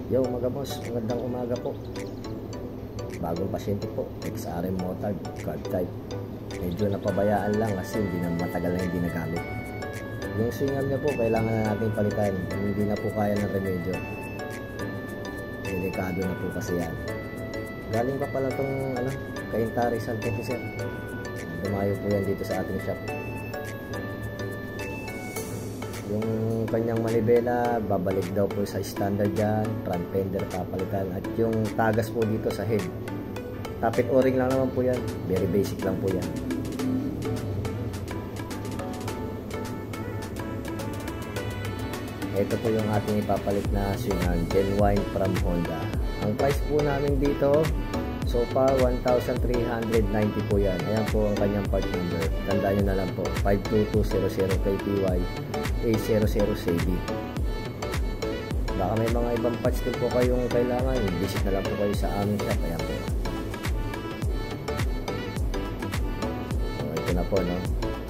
Yo mga boss, magandang umaga po. Bagong pasyente po, XRM Motard, card type. Medyo napabayaan lang kasi hindi na matagal na hindi nagamit. Yung swing arm niya po, kailangan na natin palitan. Hindi na po kaya ng remedyo. Delikado na po kasi yan. Galing pa pala itong Kainta Rizal po sir. Dumayo po yan dito sa ating shop. Yung kanyang manibela, babalik daw po sa standard dyan. Front fender papalitan. At yung tagas po dito sa head. Tapit o-ring lang naman po yan. Very basic lang po yan. Ito po yung ating ipapalit na swing arm, genuine from Honda. Ang price po namin dito, so far 1,390 po yan. Ayan po ang kanyang part number. Tandaan nyo na lang po, 52200 KPY A00CB. Baka may mga ibang parts din po kayong kailangan, visit na lang po kayo sa aming shop. Ayan po. So ito na po, no?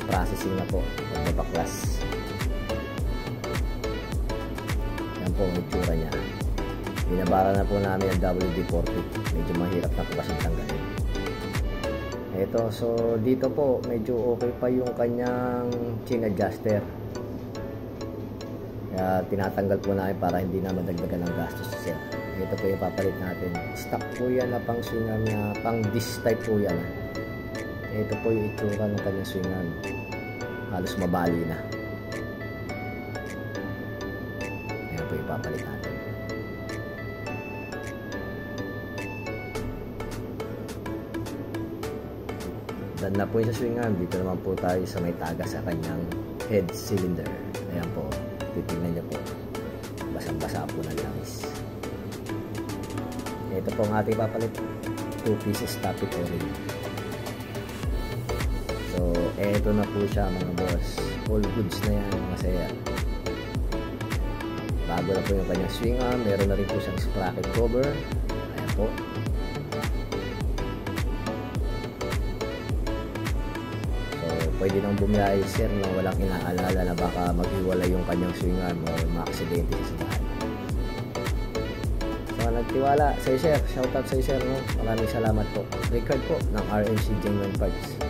Processing na po, magbabaklas. Po ang itsura niya. Binabara na po namin ang WD-40. Medyo mahirap na po kasi tanggalin. Ito, so dito po medyo okay pa yung kanyang chain adjuster. Kaya tinatanggal po namin para hindi na madagdagan ng gastos sir. Ito po yung papalit natin. Stock po yan na pang swing arm na pang disc type po yan. Ito po yung itsura ng kanyang swing arm. Halos mabali na. Po ipapalit natin. Dan na po yung sa swing arm. Dito naman po tayo sa may taga sa kanyang head cylinder. Ayan po, titignan nyo po, basang-basa po ng langis. Ito po ang ating ipapalit, 2 pieces tapit o-ring. So eto na po siya mga boss, all goods na yan mga sir. Bago na po yung kanyang swing arm. Meron na rin po siyang sprocket cover. Ayan po. So, pwede nang bumiyahe sir na walang inaalala na baka maghiwalay yung kanyang swing arm o maaksidente sa bahay. So, nagtiwala sa sir. Shoutout sa sir. No? Maraming salamat po. Record po ng RMC Genuine Parts.